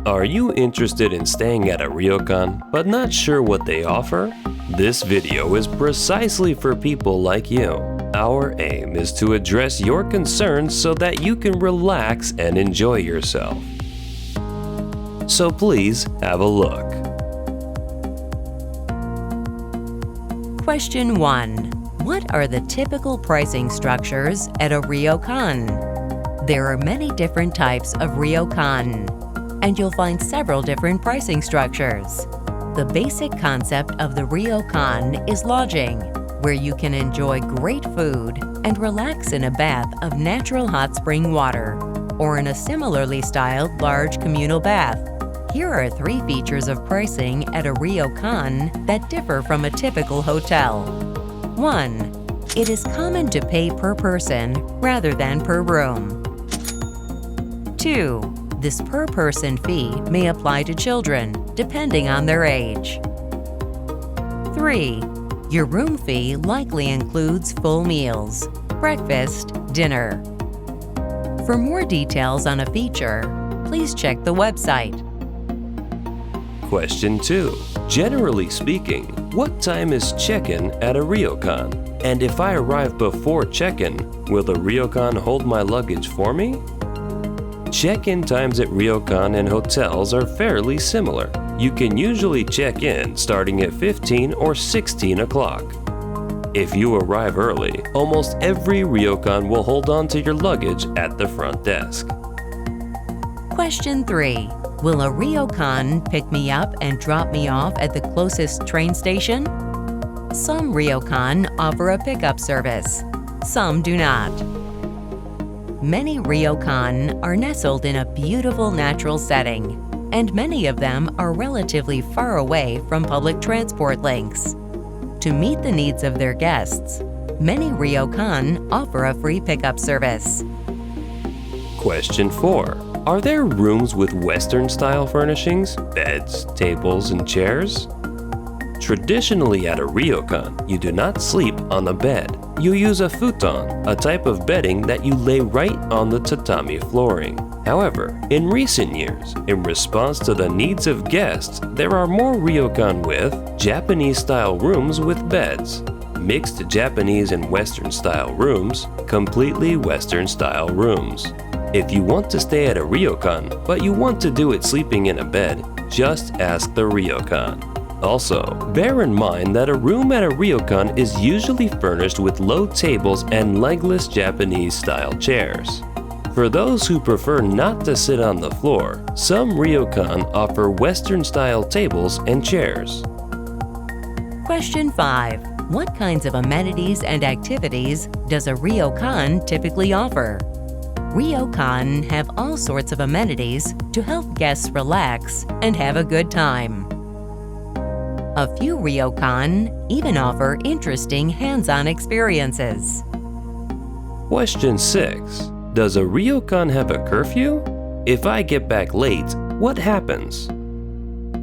Are you interested in staying at a ryokan but not sure what they offer? This video is precisely for people like you. Our aim is to address your concerns so that you can relax and enjoy yourself. So please have a look. Question 1. What are the typical pricing structures at a ryokan? There are many different types of ryokan, and you'll find several different pricing structures. The basic concept of the ryokan is lodging, where you can enjoy great food and relax in a bath of natural hot spring water, or in a similarly styled large communal bath. Here are 3 features of pricing at a ryokan that differ from a typical hotel. 1. It is common to pay per person rather than per room. 2. This per-person fee may apply to children, depending on their age. 3. Your room fee likely includes full meals, breakfast, dinner. For more details on a feature, please check the website. Question 2. Generally speaking, what time is check-in at a ryokan? And if I arrive before check-in, will the ryokan hold my luggage for me? Check-in times at ryokan and hotels are fairly similar. You can usually check in starting at 15 or 16 o'clock. If you arrive early, almost every ryokan will hold on to your luggage at the front desk. Question 3. Will a ryokan pick me up and drop me off at the closest train station? Some ryokan offer a pickup service. Some do not. Many ryokan are nestled in a beautiful natural setting, and many of them are relatively far away from public transport links. To meet the needs of their guests, many ryokan offer a free pickup service. Question 4. Are there rooms with Western-style furnishings, beds, tables, and chairs? Traditionally at a ryokan, you do not sleep on a bed. You use a futon, a type of bedding that you lay right on the tatami flooring. However, in recent years, in response to the needs of guests, there are more ryokan with Japanese-style rooms with beds, mixed Japanese and Western-style rooms, completely Western-style rooms. If you want to stay at a ryokan, but you want to do it sleeping in a bed, just ask the ryokan. Also, bear in mind that a room at a ryokan is usually furnished with low tables and legless Japanese-style chairs. For those who prefer not to sit on the floor, some ryokan offer Western-style tables and chairs. Question 5. What kinds of amenities and activities does a ryokan typically offer? Ryokan have all sorts of amenities to help guests relax and have a good time. A few ryokan even offer interesting hands-on experiences. Question 6. Does a ryokan have a curfew? If I get back late, what happens?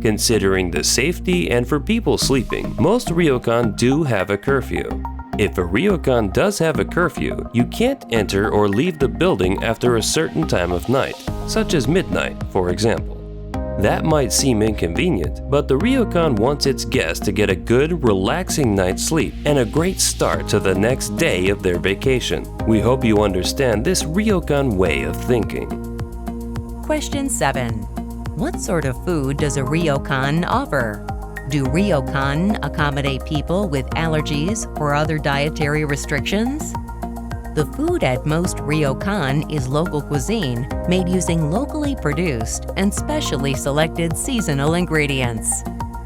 Considering the safety and for people sleeping, most ryokan do have a curfew. If a ryokan does have a curfew, you can't enter or leave the building after a certain time of night, such as midnight, for example. That might seem inconvenient, but the ryokan wants its guests to get a good, relaxing night's sleep and a great start to the next day of their vacation. We hope you understand this ryokan way of thinking. Question 7. What sort of food does a ryokan offer? Do ryokan accommodate people with allergies or other dietary restrictions? The food at most ryokan is local cuisine made using locally produced and specially selected seasonal ingredients.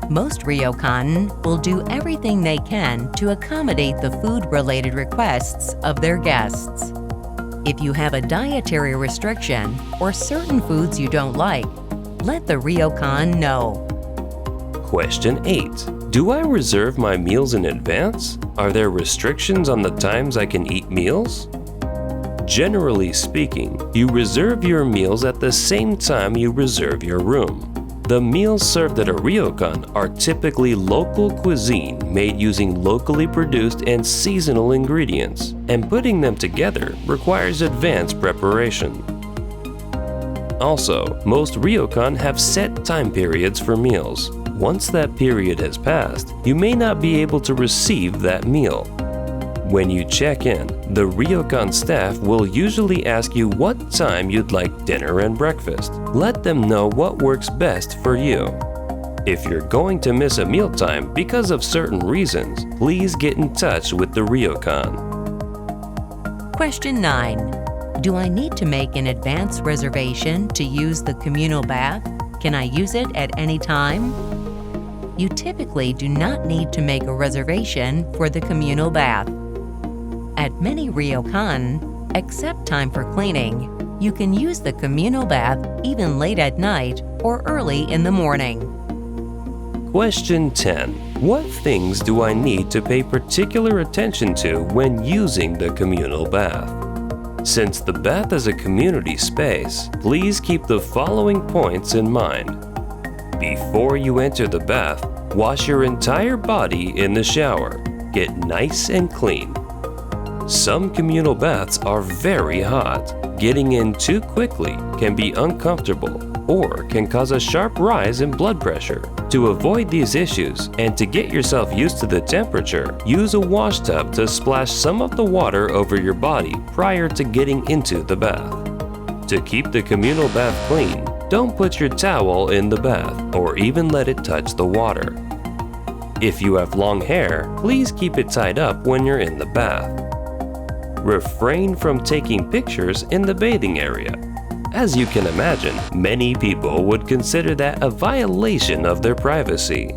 Most ryokan will do everything they can to accommodate the food-related requests of their guests. If you have a dietary restriction or certain foods you don't like, let the ryokan know. Question 8. Do I reserve my meals in advance? Are there restrictions on the times I can eat meals? Generally speaking, you reserve your meals at the same time you reserve your room. The meals served at a ryokan are typically local cuisine made using locally produced and seasonal ingredients, and putting them together requires advanced preparation. Also, most ryokan have set time periods for meals. Once that period has passed, you may not be able to receive that meal. When you check in, the ryokan staff will usually ask you what time you'd like dinner and breakfast. Let them know what works best for you. If you're going to miss a mealtime because of certain reasons, please get in touch with the ryokan. Question 9. Do I need to make an advance reservation to use the communal bath? Can I use it at any time? You typically do not need to make a reservation for the communal bath. At many ryokan, except time for cleaning, you can use the communal bath even late at night or early in the morning. Question 10. What things do I need to pay particular attention to when using the communal bath? Since the bath is a community space, please keep the following points in mind. Before you enter the bath, wash your entire body in the shower. Get nice and clean. Some communal baths are very hot. Getting in too quickly can be uncomfortable or can cause a sharp rise in blood pressure. To avoid these issues and to get yourself used to the temperature, use a wash tub to splash some of the water over your body prior to getting into the bath. To keep the communal bath clean, don't put your towel in the bath or even let it touch the water. If you have long hair, please keep it tied up when you're in the bath. Refrain from taking pictures in the bathing area. As you can imagine, many people would consider that a violation of their privacy.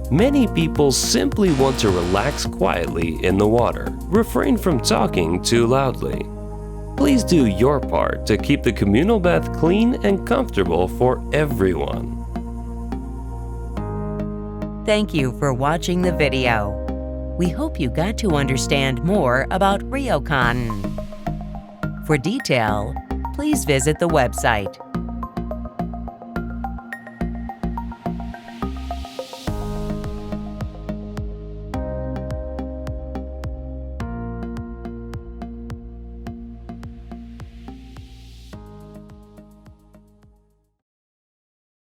Many people simply want to relax quietly in the water. Refrain from talking too loudly. Please do your part to keep the communal bath clean and comfortable for everyone. Thank you for watching the video. We hope you got to understand more about ryokan. For detail, please visit the website